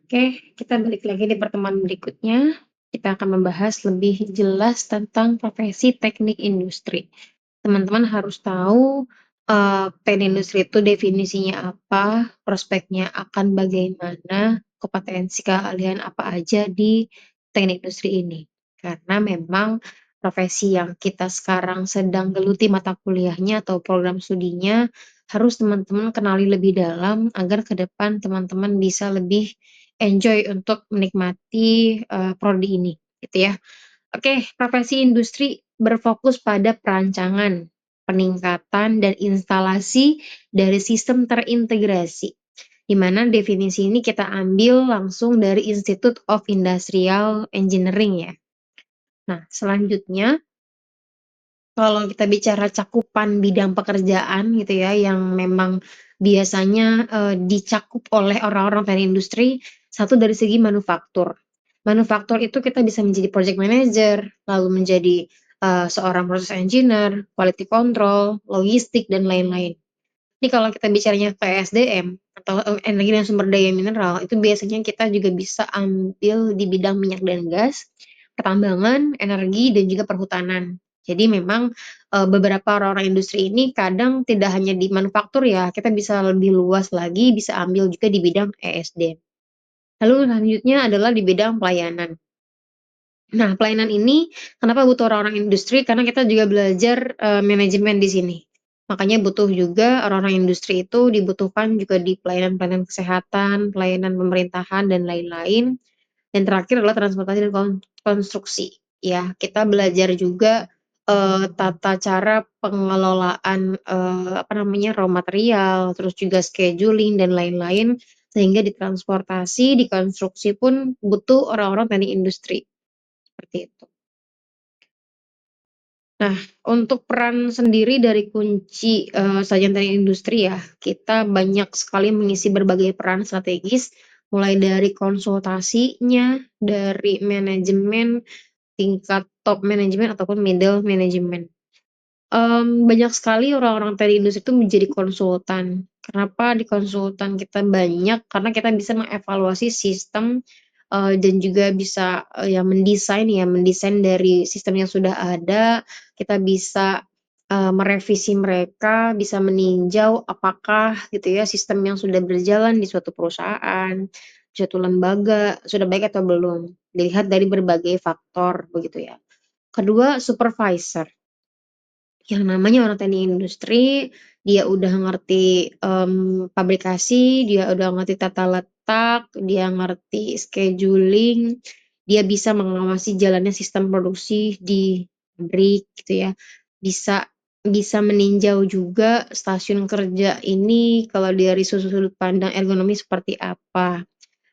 Oke, kita balik lagi di pertemuan berikutnya. Kita akan membahas lebih jelas tentang profesi teknik industri. Teman-teman harus tahu, teknik industri itu definisinya apa, prospeknya akan bagaimana, kompetensi keahlian apa aja di teknik industri ini. Karena memang profesi yang kita sekarang sedang geluti mata kuliahnya atau program studinya, harus teman-teman kenali lebih dalam agar ke depan teman-teman bisa lebih enjoy untuk menikmati, prodi ini, gitu ya. Oke, profesi industri berfokus pada perancangan, peningkatan, dan instalasi dari sistem terintegrasi, di mana definisi ini kita ambil langsung dari Institute of Industrial Engineering ya. Nah, selanjutnya kalau kita bicara cakupan bidang pekerjaan gitu ya, yang memang biasanya, dicakup oleh orang-orang teknik industri, satu dari segi manufaktur. Manufaktur itu kita bisa menjadi project manager, lalu menjadi, seorang process engineer, quality control, logistik, dan lain-lain. Ini kalau kita bicaranya PSDM atau, energi dan sumber daya mineral, itu biasanya kita juga bisa ambil di bidang minyak dan gas, pertambangan, energi, dan juga perhutanan. Jadi memang, beberapa orang-orang industri ini kadang tidak hanya di manufaktur ya, kita bisa lebih luas lagi, bisa ambil juga di bidang ESD. Lalu selanjutnya adalah di bidang pelayanan. Nah, pelayanan ini kenapa butuh orang-orang industri, karena kita juga belajar, manajemen di sini. Makanya butuh juga orang-orang industri itu dibutuhkan juga di pelayanan-pelayanan kesehatan, pelayanan pemerintahan, dan lain-lain. Dan terakhir adalah transportasi dan konstruksi. Ya, kita belajar juga, tata cara pengelolaan, apa namanya, raw material, terus juga scheduling dan lain-lain, sehingga di transportasi, di konstruksi pun butuh orang-orang teknik industri, seperti itu. Nah, untuk peran sendiri dari kunci, sarjana teknik industri ya, kita banyak sekali mengisi berbagai peran strategis, mulai dari konsultasinya, dari manajemen, tingkat top manajemen ataupun middle manajemen. Banyak sekali orang-orang teknik industri itu menjadi konsultan. Kenapa di konsultan kita banyak? Karena kita bisa mengevaluasi sistem, dan juga bisa, ya mendesain dari sistem yang sudah ada, kita bisa, merevisi mereka, bisa meninjau apakah gitu ya sistem yang sudah berjalan di suatu perusahaan, suatu lembaga, sudah baik atau belum. Dilihat dari berbagai faktor begitu ya. Kedua, supervisor. Yang namanya orang teknik industri, dia udah ngerti, pabrikasi, dia udah ngerti tata letak, dia ngerti scheduling, dia bisa mengawasi jalannya sistem produksi di pabrik gitu ya. Bisa bisa meninjau juga stasiun kerja ini kalau dari sudut pandang ergonomi seperti apa.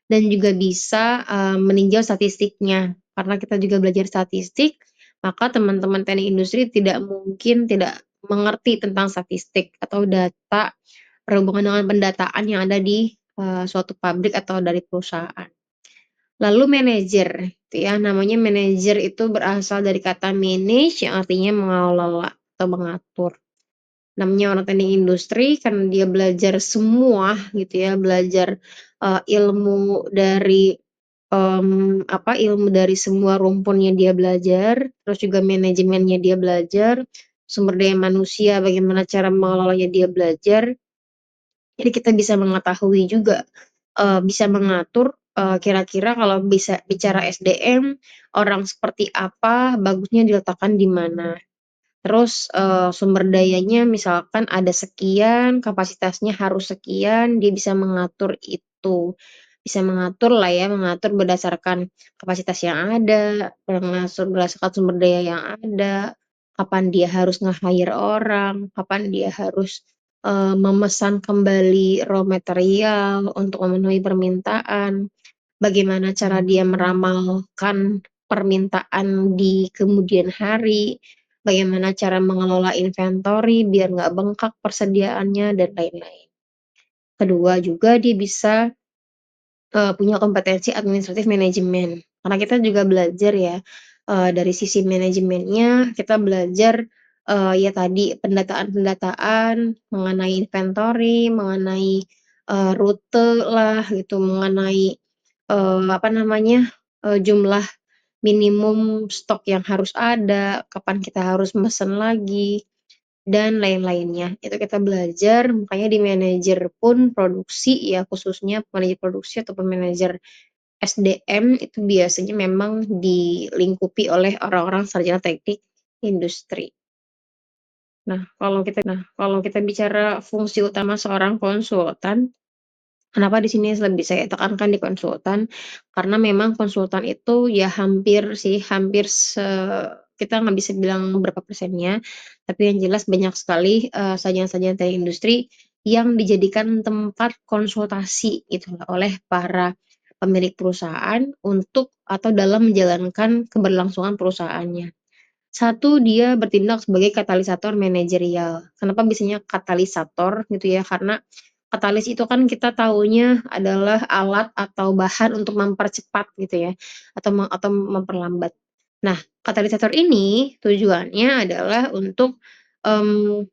Dan juga bisa, meninjau statistiknya. Karena kita juga belajar statistik, maka teman-teman teknik industri tidak mungkin tidak mengerti tentang statistik atau data berhubungan dengan pendataan yang ada di, suatu pabrik atau dari perusahaan. Lalu manajer, gitu ya, namanya manajer itu berasal dari kata manage yang artinya mengelola atau mengatur. Namanya orang teknik industri karena dia belajar semua gitu ya, belajar, ilmu dari, ilmu dari semua rumpunnya dia belajar, terus juga manajemennya dia belajar, sumber daya manusia bagaimana cara mengelolanya dia belajar. Jadi kita bisa mengetahui juga, bisa mengatur, kira-kira kalau bisa bicara SDM, orang seperti apa, bagusnya diletakkan di mana. Terus, sumber dayanya misalkan ada sekian, kapasitasnya harus sekian, dia bisa mengatur itu. Bisa mengatur lah ya, mengatur berdasarkan kapasitas yang ada, berdasarkan sumber daya yang ada, kapan dia harus nge-hire orang, kapan dia harus, memesan kembali raw material untuk memenuhi permintaan, bagaimana cara dia meramalkan permintaan di kemudian hari, bagaimana cara mengelola inventory biar nggak bengkak persediaannya dan lain-lain. Kedua juga dia bisa, punya kompetensi administratif manajemen. Karena kita juga belajar ya, dari sisi manajemennya kita belajar, ya tadi pendataan-pendataan mengenai inventory, mengenai, rute lah gitu, mengenai apa namanya, jumlah minimum stok yang harus ada, kapan kita harus mesen lagi, dan lain-lainnya. Itu kita belajar, makanya di manajer pun produksi ya, khususnya manajer produksi ataupun manajer SDM itu biasanya memang dilingkupi oleh orang-orang sarjana teknik industri. Nah, kalau kita bicara fungsi utama seorang konsultan, kenapa di sini lebih saya tekankan di konsultan, karena memang konsultan itu ya hampir sih, kita nggak bisa bilang berapa persennya, tapi yang jelas banyak sekali, sarjana-sarjana teknik industri yang dijadikan tempat konsultasi gitu loh oleh para pemilik perusahaan untuk atau dalam menjalankan keberlangsungan perusahaannya. Satu, dia bertindak sebagai katalisator manajerial. Kenapa bisanya katalisator gitu ya, karena katalis itu kan kita taunya adalah alat atau bahan untuk mempercepat gitu ya, atau memperlambat. Nah, katalisator ini tujuannya adalah untuk,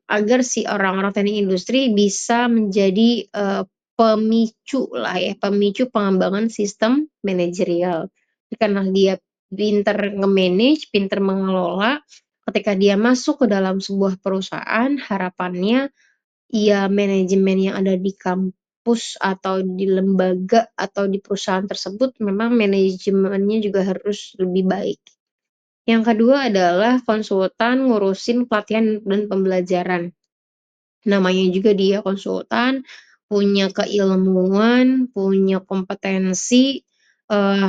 agar si orang-orang teknik industri bisa menjadi, pemicu lah ya, pemicu pengembangan sistem manajerial. Karena dia pinter nge-manage, pinter mengelola, ketika dia masuk ke dalam sebuah perusahaan, harapannya ya manajemen yang ada di kampus atau di lembaga atau di perusahaan tersebut memang manajemennya juga harus lebih baik. Yang kedua adalah konsultan ngurusin pelatihan dan pembelajaran. Namanya juga dia konsultan, punya keilmuan, punya kompetensi,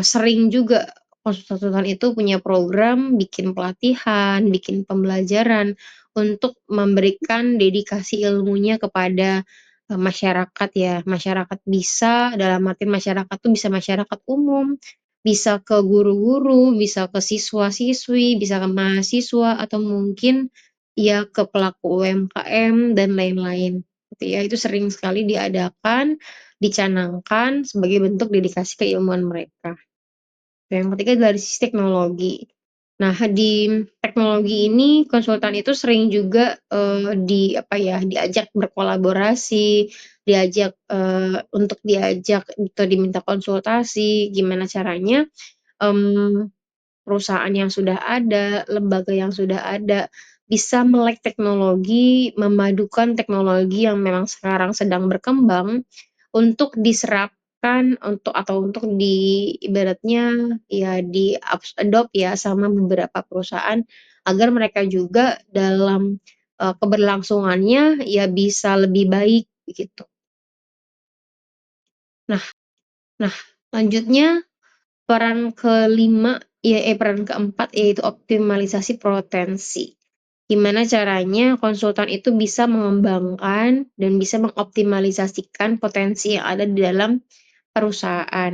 sering juga konsultan itu punya program bikin pelatihan, bikin pembelajaran untuk memberikan dedikasi ilmunya kepada, masyarakat ya. Masyarakat bisa dalam arti masyarakat tuh bisa masyarakat umum, bisa ke guru-guru, bisa ke siswa-siswi, bisa ke mahasiswa, atau mungkin ya ke pelaku UMKM dan lain-lain, gitu ya. Itu sering sekali diadakan, dicanangkan sebagai bentuk dedikasi keilmuan mereka. Yang ketiga dari sisi teknologi. Nah, di teknologi ini konsultan itu sering juga, diajak berkolaborasi, untuk diajak atau diminta konsultasi, gimana caranya, mmm perusahaan yang sudah ada, lembaga yang sudah ada, bisa melek teknologi, memadukan teknologi yang memang sekarang sedang berkembang untuk diserapkan untuk ibaratnya ya adopt ya sama beberapa perusahaan agar mereka juga dalam, keberlangsungannya ya bisa lebih baik gitu. Nah nah lanjutnya peran keempat yaitu optimalisasi potensi. Gimana caranya konsultan itu bisa mengembangkan dan bisa mengoptimalisasikan potensi yang ada di dalam perusahaan.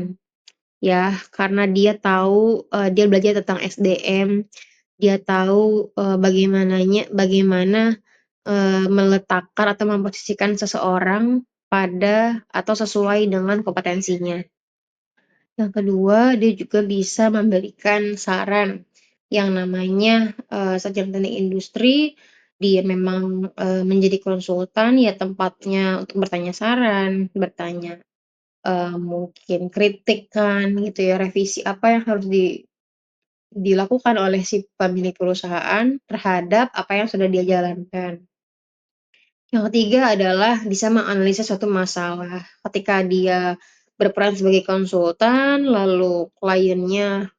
Ya, karena dia tahu, dia belajar tentang SDM, dia tahu, bagaimana, meletakkan atau memposisikan seseorang pada atau sesuai dengan kompetensinya. Yang kedua, dia juga bisa memberikan saran, yang namanya, sarjana teknik industri, dia memang, menjadi konsultan, ya tempatnya untuk bertanya saran, bertanya, mungkin kritikan gitu ya, revisi apa yang harus dilakukan oleh si pemilik perusahaan terhadap apa yang sudah dia jalankan. Yang ketiga adalah bisa menganalisa suatu masalah. Ketika dia berperan sebagai konsultan, lalu kliennya,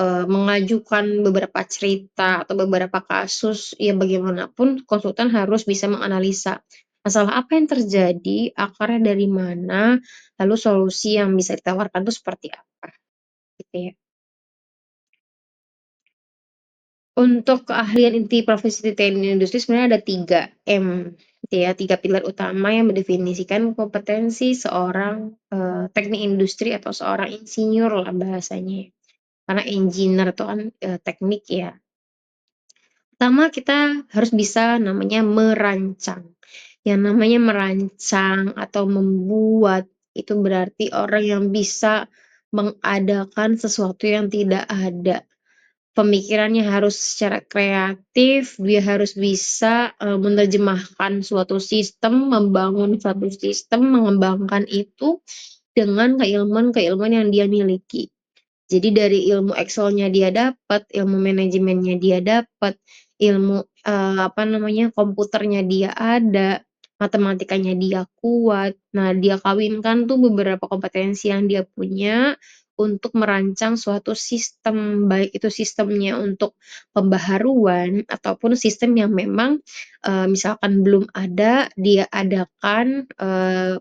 mengajukan beberapa cerita atau beberapa kasus, ya bagaimanapun konsultan harus bisa menganalisa, masalah apa yang terjadi, akarnya dari mana, lalu solusi yang bisa ditawarkan itu seperti apa, gitu ya. Untuk keahlian inti profesi di teknik industri sebenarnya ada 3 M, gitu ya, 3 pilar utama yang mendefinisikan kompetensi seorang, teknik industri atau seorang insinyur lah bahasanya. Karena engineer itu kan, teknik ya. Pertama kita harus bisa namanya merancang. Yang namanya merancang atau membuat, itu berarti orang yang bisa mengadakan sesuatu yang tidak ada. Pemikirannya harus secara kreatif, dia harus bisa, menerjemahkan suatu sistem, membangun suatu sistem, mengembangkan itu dengan keilmuan-keilmuan yang dia miliki. Jadi dari ilmu Excelnya dia dapat, ilmu manajemennya dia dapat, ilmu, apa namanya, komputernya dia ada, matematikanya dia kuat. Nah, dia kawinkan tuh beberapa kompetensi yang dia punya untuk merancang suatu sistem, baik itu sistemnya untuk pembaharuan ataupun sistem yang memang, misalkan belum ada, dia adakan,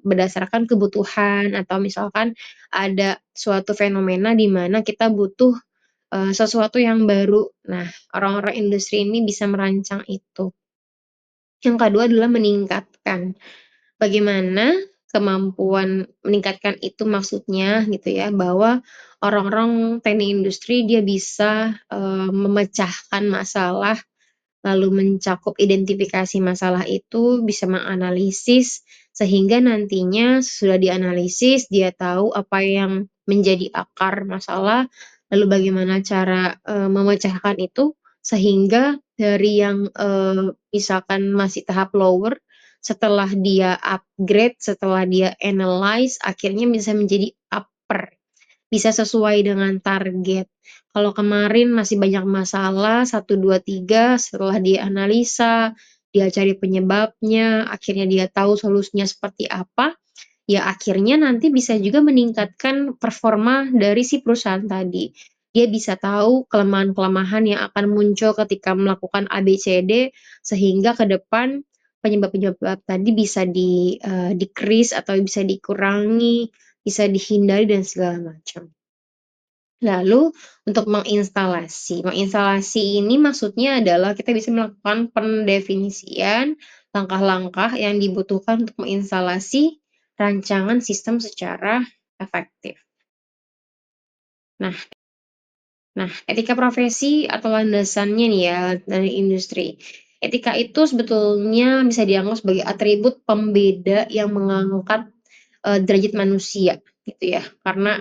berdasarkan kebutuhan atau misalkan ada suatu fenomena di mana kita butuh, sesuatu yang baru. Nah, orang-orang industri ini bisa merancang itu. Yang kedua adalah meningkatkan. Bagaimana kemampuan meningkatkan itu maksudnya gitu ya, bahwa orang-orang teknik industri dia bisa, memecahkan masalah, lalu mencakup identifikasi masalah itu, bisa menganalisis, sehingga nantinya sudah dianalisis, dia tahu apa yang menjadi akar masalah, lalu bagaimana cara, memecahkan itu, sehingga dari yang, misalkan masih tahap lower, setelah dia upgrade, setelah dia analyze, akhirnya bisa menjadi upper. Bisa sesuai dengan target. Kalau kemarin masih banyak masalah 1, 2, 3 setelah dia analisa, dia cari penyebabnya, akhirnya dia tahu solusinya seperti apa, ya akhirnya nanti bisa juga meningkatkan performa dari si perusahaan tadi. Dia bisa tahu kelemahan-kelemahan yang akan muncul ketika melakukan A, B, C, D, sehingga ke depan penyebab-penyebab tadi bisa decrease atau bisa dikurangi, bisa dihindari dan segala macam. Lalu untuk menginstalasi ini maksudnya adalah kita bisa melakukan pendefinisian langkah-langkah yang dibutuhkan untuk menginstalasi rancangan sistem secara efektif. Nah Nah, etika profesi atau landasannya nih ya dari industri. Etika itu sebetulnya bisa dianggap sebagai atribut pembeda yang mengangkat, derajat manusia gitu ya. Karena,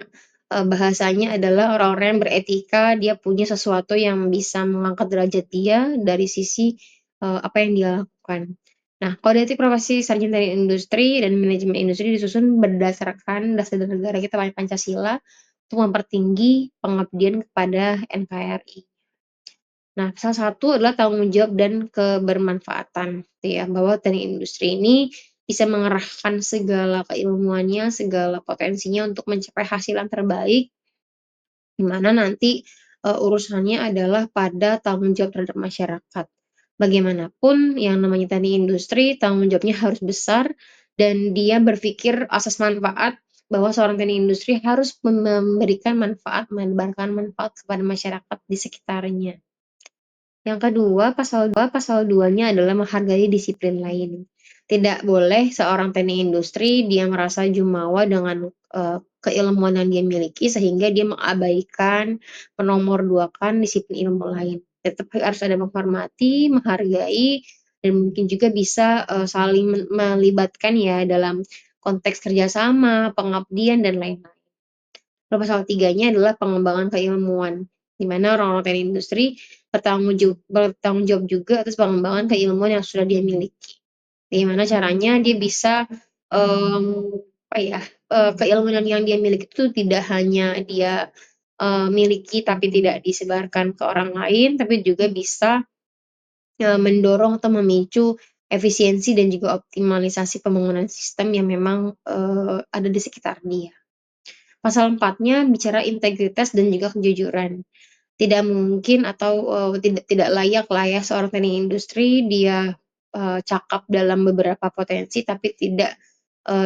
bahasanya adalah orang-orang yang beretika, dia punya sesuatu yang bisa mengangkat derajat dia dari sisi, apa yang dia lakukan. Nah, kode etik profesi sarjana teknik industri dan manajemen industri disusun berdasarkan dasar negara kita Pancasila untuk mempertinggi pengabdian kepada NKRI. Nah, salah satu adalah tanggung jawab dan kebermanfaatan, gitu ya, bahwa teknik industri ini bisa mengerahkan segala keilmuannya, segala potensinya untuk mencapai hasil yang terbaik, di mana nanti, urusannya adalah pada tanggung jawab terhadap masyarakat. Bagaimanapun yang namanya teknik industri, tanggung jawabnya harus besar dan dia berpikir asas manfaat bahwa seorang teknik industri harus memberikan manfaat, menebarkan manfaat kepada masyarakat di sekitarnya. Yang kedua, pasal 2-nya adalah menghargai disiplin lain. Tidak boleh seorang teknik industri dia merasa jumawa dengan, keilmuan yang dia miliki sehingga dia mengabaikan, menomorduakan disiplin ilmu lain. Tetap harus ada menghormati, menghargai, dan mungkin juga bisa, saling melibatkan ya dalam konteks kerjasama, pengabdian, dan lain-lain. Lalu pasal 3-nya adalah pengembangan keilmuan, di mana orang-orang teknik industri bertanggung jawab juga atas pengembangan keilmuan yang sudah dia miliki. Bagaimana caranya dia bisa, apa ya, keilmuan yang dia miliki itu tidak hanya dia, miliki tapi tidak disebarkan ke orang lain, tapi juga bisa, mendorong atau memicu efisiensi dan juga optimalisasi pembangunan sistem yang memang, ada di sekitar dia. Pasal 4-nya bicara integritas dan juga kejujuran. Tidak mungkin atau, tidak layak lah ya seorang teknik industri dia, cakap dalam beberapa potensi tapi tidak,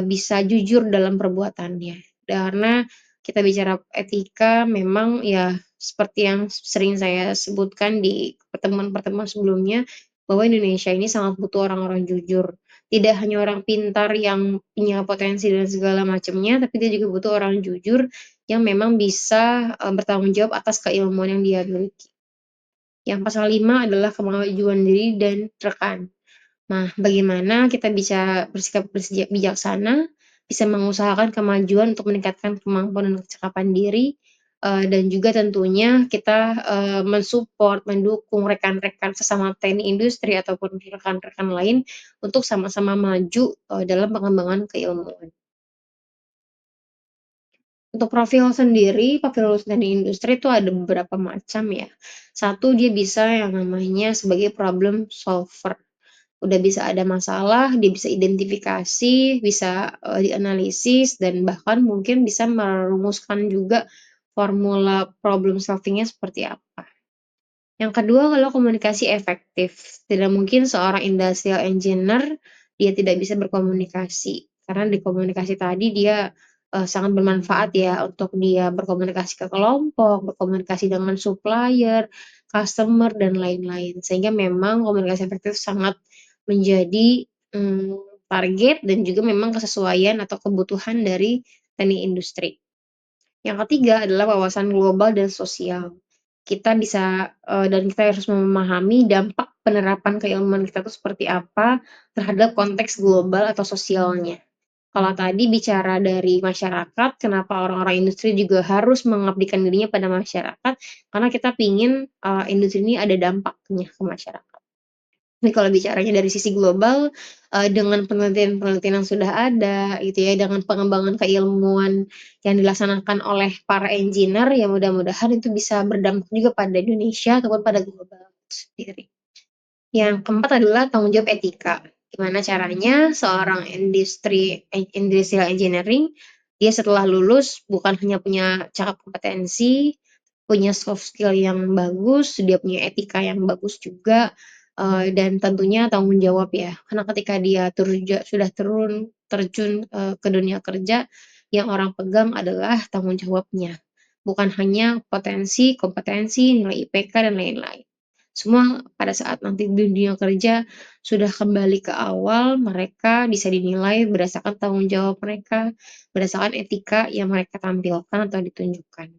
bisa jujur dalam perbuatannya. Karena kita bicara etika memang ya seperti yang sering saya sebutkan di pertemuan-pertemuan sebelumnya, bahwa Indonesia ini sangat butuh orang-orang jujur. Tidak hanya orang pintar yang punya potensi dan segala macamnya, tapi dia juga butuh orang jujur yang memang bisa, bertanggung jawab atas keilmuan yang dia miliki. Yang pasal 5 adalah kemajuan diri dan rekan. Nah, bagaimana kita bisa bersikap bijaksana, bisa mengusahakan kemajuan untuk meningkatkan kemampuan dan kecakapan diri, dan juga tentunya kita, mendukung rekan-rekan sesama teknik industri ataupun rekan-rekan lain untuk sama-sama maju, dalam pengembangan keilmuan. Untuk profil sendiri, profil lulusan teknik industri itu ada beberapa macam ya. Satu, dia bisa yang namanya sebagai problem solver. Udah bisa ada masalah, dia bisa identifikasi, bisa, dianalisis dan bahkan mungkin bisa merumuskan juga formula problem solving-nya seperti apa. Yang kedua kalau komunikasi efektif. Tidak mungkin seorang industrial engineer dia tidak bisa berkomunikasi. Karena di komunikasi tadi dia, sangat bermanfaat ya untuk dia berkomunikasi ke kelompok, berkomunikasi dengan supplier, customer, dan lain-lain. Sehingga memang komunikasi efektif sangat menjadi, target dan juga memang kesesuaian atau kebutuhan dari teknik industri. Yang ketiga adalah wawasan global dan sosial. Kita bisa, dan kita harus memahami dampak penerapan keilmuan kita itu seperti apa terhadap konteks global atau sosialnya. Kalau tadi bicara dari masyarakat, kenapa orang-orang industri juga harus mengabdikan dirinya pada masyarakat, karena kita pingin, industri ini ada dampaknya ke masyarakat. Ini kalau bicaranya dari sisi global, dengan penelitian-penelitian yang sudah ada gitu ya, dengan pengembangan keilmuan yang dilaksanakan oleh para engineer, ya mudah-mudahan itu bisa berdampak juga pada Indonesia ataupun pada global itu sendiri. Yang keempat adalah tanggung jawab etika. Gimana caranya seorang industrial engineering, dia setelah lulus bukan hanya punya cakap kompetensi, punya soft skill yang bagus, dia punya etika yang bagus juga, dan tentunya tanggung jawab ya. Karena ketika dia sudah terjun, ke dunia kerja, yang orang pegang adalah tanggung jawabnya. Bukan hanya potensi, kompetensi, nilai IPK, dan lain-lain. Semua pada saat nanti di dunia kerja sudah kembali ke awal, mereka bisa dinilai berdasarkan tanggung jawab mereka, berdasarkan etika yang mereka tampilkan atau ditunjukkan.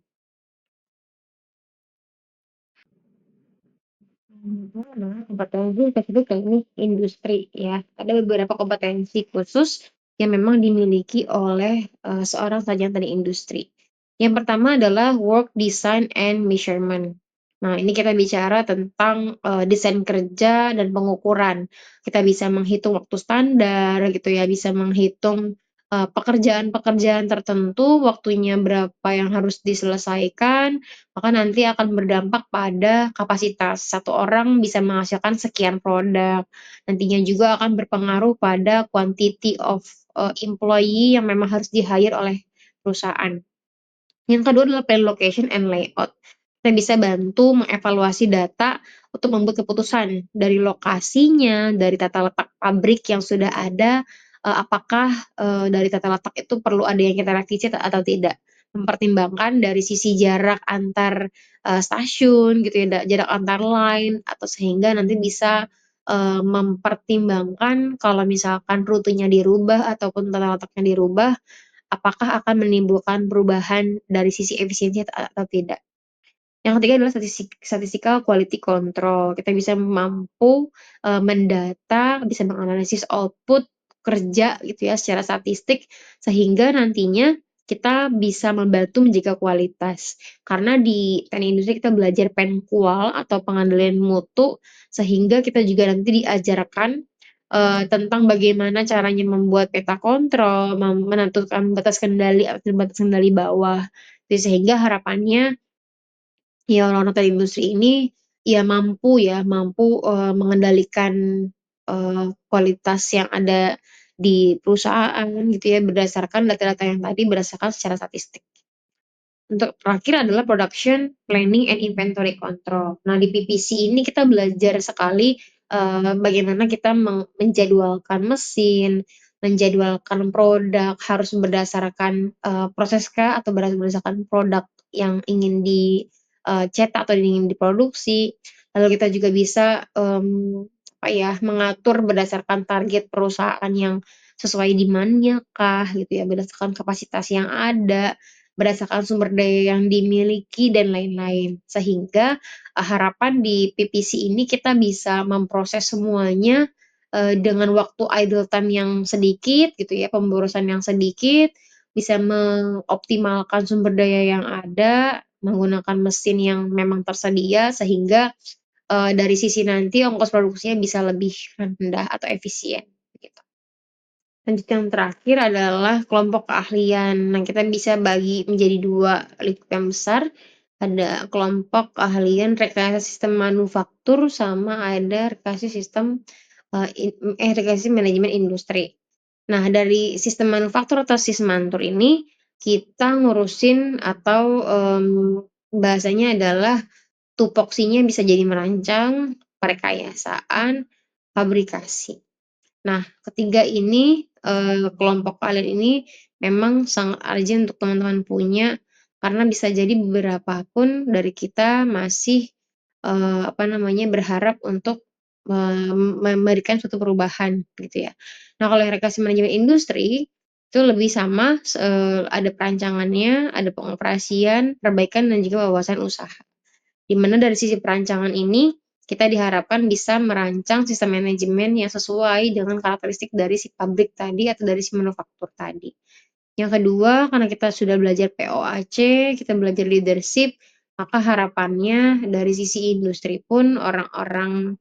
Adalah kompetensi spesifik teknik industri ya. Ada beberapa kompetensi khusus yang memang dimiliki oleh, seorang sarjana teknik industri. Yang pertama adalah work design and measurement. Nah, ini kita bicara tentang, desain kerja dan pengukuran. Kita bisa menghitung waktu standar gitu ya, bisa menghitung, pekerjaan-pekerjaan tertentu waktunya berapa yang harus diselesaikan, maka nanti akan berdampak pada kapasitas. Satu orang bisa menghasilkan sekian produk. Nantinya juga akan berpengaruh pada quantity of, employee yang memang harus di-hire oleh perusahaan. Yang kedua adalah plan location and layout. Kita bisa bantu mengevaluasi data untuk membuat keputusan dari lokasinya, dari tata letak pabrik yang sudah ada, apakah, dari tata letak itu perlu ada yang kita revisi atau tidak. Mempertimbangkan dari sisi jarak antar, stasiun gitu ya, jarak antar line atau sehingga nanti bisa, mempertimbangkan kalau misalkan rutenya dirubah ataupun tata letaknya dirubah, apakah akan menimbulkan perubahan dari sisi efisiensi atau tidak. Yang ketiga adalah statistical quality control. Kita bisa mampu, mendata, bisa menganalisis output kerja gitu ya secara statistik, sehingga nantinya kita bisa membantu menjaga kualitas. Karena di teknik industri kita belajar penkual atau pengendalian mutu, sehingga kita juga nanti diajarkan, tentang bagaimana caranya membuat peta kontrol, menentukan batas kendali atas dan batas kendali bawah. Sehingga harapannya ya orang-orang teknik industri ini, ya mampu, mengendalikan, kualitas yang ada di perusahaan gitu ya, berdasarkan data-data yang tadi berdasarkan secara statistik. Untuk terakhir adalah production planning and inventory control. Nah, di PPC ini kita belajar sekali, bagaimana kita menjadwalkan mesin, menjadwalkan produk, harus berdasarkan, proses kah atau berdasarkan produk yang ingin cetak atau ingin diproduksi. Lalu kita juga bisa, apa ya, mengatur berdasarkan target perusahaan yang sesuai demand-nya kah gitu ya, berdasarkan kapasitas yang ada. Berdasarkan sumber daya yang dimiliki dan lain-lain. Sehingga, harapan di PPC ini kita bisa memproses semuanya, dengan waktu idle time yang sedikit gitu ya, pemborosan yang sedikit, bisa mengoptimalkan sumber daya yang ada, menggunakan mesin yang memang tersedia sehingga, dari sisi nanti ongkos produksinya bisa lebih rendah atau efisien, gitu. Lanjut yang terakhir adalah kelompok keahlian. Nah, kita bisa bagi menjadi 2 lingkup yang besar, ada kelompok keahlian rekayasa sistem manufaktur sama ada rekayasa sistem, rekayasa manajemen industri. Nah, dari sistem manufaktur atau sismantur ini, kita ngurusin atau, bahasanya adalah tupoksinya bisa jadi merancang, perekayasaan, fabrikasi. Nah, ketiga ini, kelompok kalian ini memang sangat urgent untuk teman-teman punya, karena bisa jadi beberapa pun dari kita masih, apa namanya, berharap untuk, memberikan suatu perubahan gitu ya. Nah, kalau yang rekayasa manajemen industri, itu lebih sama, ada perancangannya, ada pengoperasian, perbaikan, dan juga wawasan usaha. Di mana dari sisi perancangan ini, kita diharapkan bisa merancang sistem manajemen yang sesuai dengan karakteristik dari si pabrik tadi atau dari si manufaktur tadi. Yang kedua, karena kita sudah belajar POAC, kita belajar leadership, maka harapannya dari sisi industri pun orang-orang,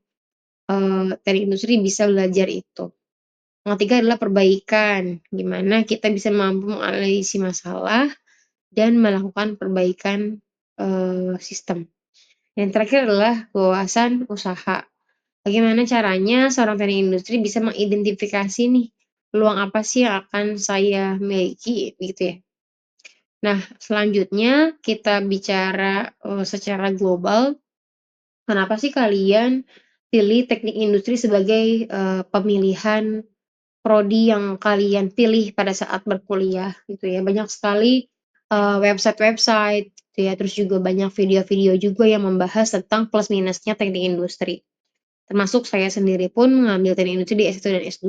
teknik industri bisa belajar itu. Yang ketiga adalah perbaikan, di mana kita bisa mampu menganalisis masalah dan melakukan perbaikan, sistem. Yang terakhir adalah wawasan usaha. Bagaimana caranya seorang teknik industri bisa mengidentifikasi nih, peluang apa sih yang akan saya miliki, gitu ya. Nah, selanjutnya kita bicara, secara global, kenapa sih kalian pilih teknik industri sebagai, pemilihan prodi yang kalian pilih pada saat berkuliah, gitu ya. Banyak sekali, website-website, gitu ya, terus juga banyak video-video juga yang membahas tentang plus minusnya teknik industri. Termasuk saya sendiri pun mengambil teknik industri di S1 dan S2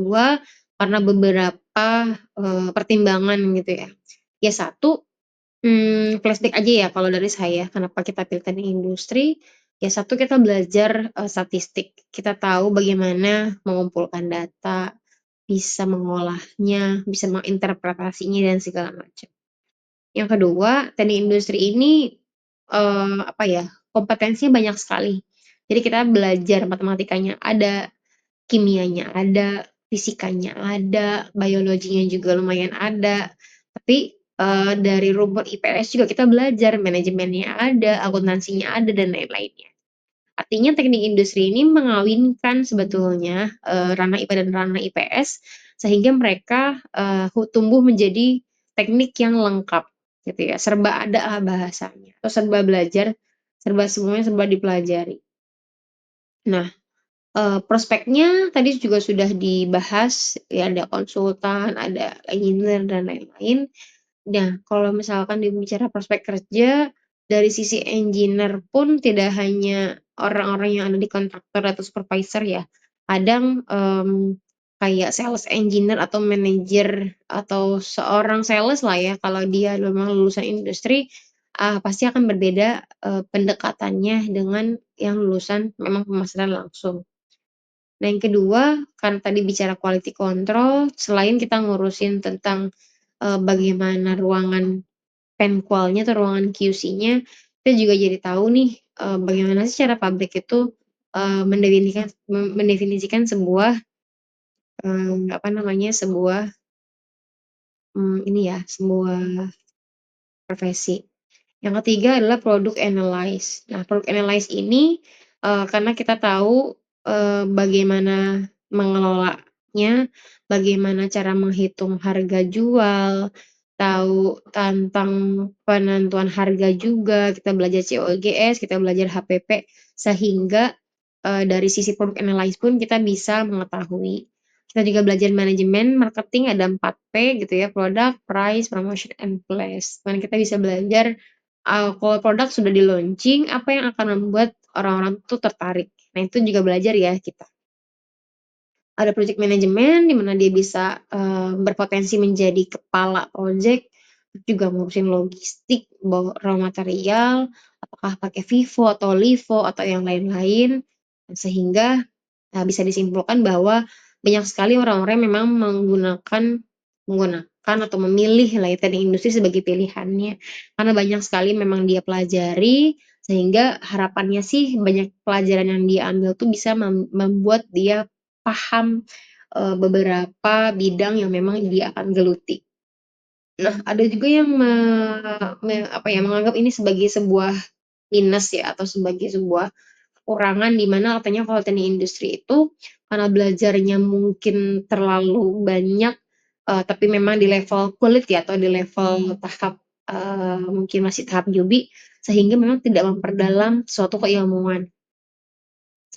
karena beberapa, pertimbangan gitu ya. Ya satu, flashback aja ya kalau dari saya kenapa kita pilih teknik industri, ya satu kita belajar, statistik. Kita tahu bagaimana mengumpulkan data, bisa mengolahnya, bisa menginterpretasinya dan segala macam. Yang kedua, teknik industri ini, apa ya, kompetensinya banyak sekali. Jadi kita belajar matematikanya ada, kimianya ada, fisikanya ada, biologinya juga lumayan ada. Tapi, dari rumpun IPS juga kita belajar, manajemennya ada, akuntansinya ada, dan lain-lainnya. Artinya teknik industri ini mengawinkan sebetulnya, ranah IPA dan ranah IPS, sehingga mereka, tumbuh menjadi teknik yang lengkap, gitu ya, serba ada lah bahasanya, atau serba belajar, semuanya serba dipelajari. Nah, prospeknya tadi juga sudah dibahas, ya ada konsultan, ada engineer, dan lain-lain. Nah, kalau misalkan bicara prospek kerja, dari sisi engineer pun tidak hanya orang-orang yang ada di kontraktor atau supervisor ya. Kadang, kayak sales engineer atau manajer atau seorang sales lah ya, kalau dia memang lulusan industri, pasti akan berbeda, pendekatannya dengan yang lulusan memang pemasaran langsung. Nah, yang kedua, karena tadi bicara quality control, selain kita ngurusin tentang, bagaimana ruangan penqualnya atau ruangan QC-nya, kita juga jadi tahu nih, bagaimana sih cara pabrik itu, mendefinisikan sebuah, apa namanya, sebuah, ini ya, sebuah profesi. Yang ketiga adalah product analyze. Nah, product analyze ini, karena kita tahu, bagaimana mengelolanya, bagaimana cara menghitung harga jual, tahu tentang penentuan harga juga, kita belajar COGS, kita belajar HPP, sehingga, dari sisi product analyze pun kita bisa mengetahui. Kita juga belajar manajemen marketing ada 4P gitu ya, product, price, promotion, and place. Dan kita bisa belajar, kalau produk sudah di-launching, apa yang akan membuat orang-orang tuh tertarik. Nah, itu juga belajar ya kita. Ada project management di mana dia bisa, berpotensi menjadi kepala project, juga ngurusin logistik, bawa raw material, apakah pakai FIFO atau LIFO atau yang lain-lain, sehingga bisa disimpulkan bahwa banyak sekali orang-orang yang memang menggunakan atau memilih lah ya teknik industri sebagai pilihannya. Karena banyak sekali memang dia pelajari, sehingga harapannya sih banyak pelajaran yang dia ambil tuh bisa membuat dia paham, beberapa bidang yang memang dia akan geluti. Nah, ada juga yang menganggap ini sebagai sebuah minus ya, atau sebagai sebuah kekurangan di mana katanya kalau teknik industri itu karena belajarnya mungkin terlalu banyak, tapi memang di level kulit ya atau di level tahap, mungkin masih tahap newbie, sehingga memang tidak memperdalam suatu keilmuan.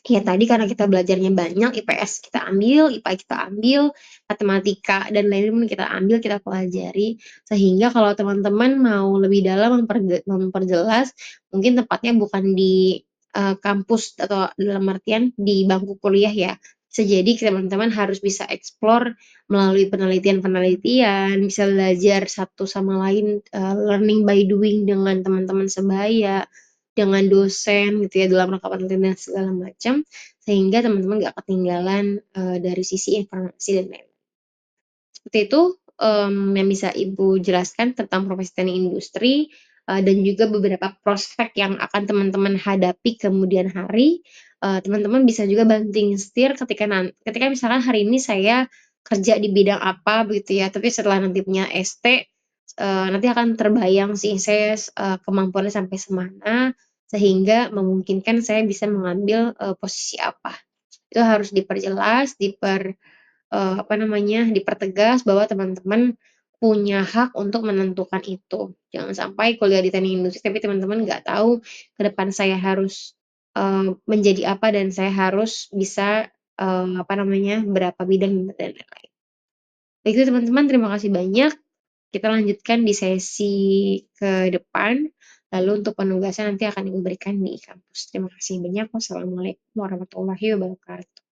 Ya tadi karena kita belajarnya banyak, IPS kita ambil, IPA kita ambil, matematika dan lain-lain kita ambil, kita pelajari, sehingga kalau teman-teman mau lebih dalam memperjelas, mungkin tepatnya bukan di, kampus atau dalam artian di bangku kuliah ya. Bisa jadi teman-teman harus bisa explore melalui penelitian-penelitian, bisa belajar satu sama lain, learning by doing dengan teman-teman sebaya, dengan dosen gitu ya dalam rangka penelitian dan segala macam, sehingga teman-teman nggak ketinggalan, dari sisi informasi dan lain-lain. Seperti itu, yang bisa Ibu jelaskan tentang profesi teknik industri, dan juga beberapa prospek yang akan teman-teman hadapi kemudian hari. Teman-teman bisa juga banting setir ketika misalkan hari ini saya kerja di bidang apa begitu ya, tapi setelah nanti punya ST, nanti akan terbayang sih saya kemampuannya sampai semana, sehingga memungkinkan saya bisa mengambil, posisi apa. Itu harus diperjelas, dipertegas bahwa teman-teman punya hak untuk menentukan itu. Jangan sampai kuliah di teknik industri tapi teman-teman nggak tahu ke depan saya harus, menjadi apa dan saya harus bisa, berapa bidang dan lain-lain. Itu teman-teman, terima kasih banyak. Kita lanjutkan di sesi ke depan, lalu untuk penugasan nanti akan Ibu berikan di kampus. Terima kasih banyak. Wassalamualaikum warahmatullahi wabarakatuh.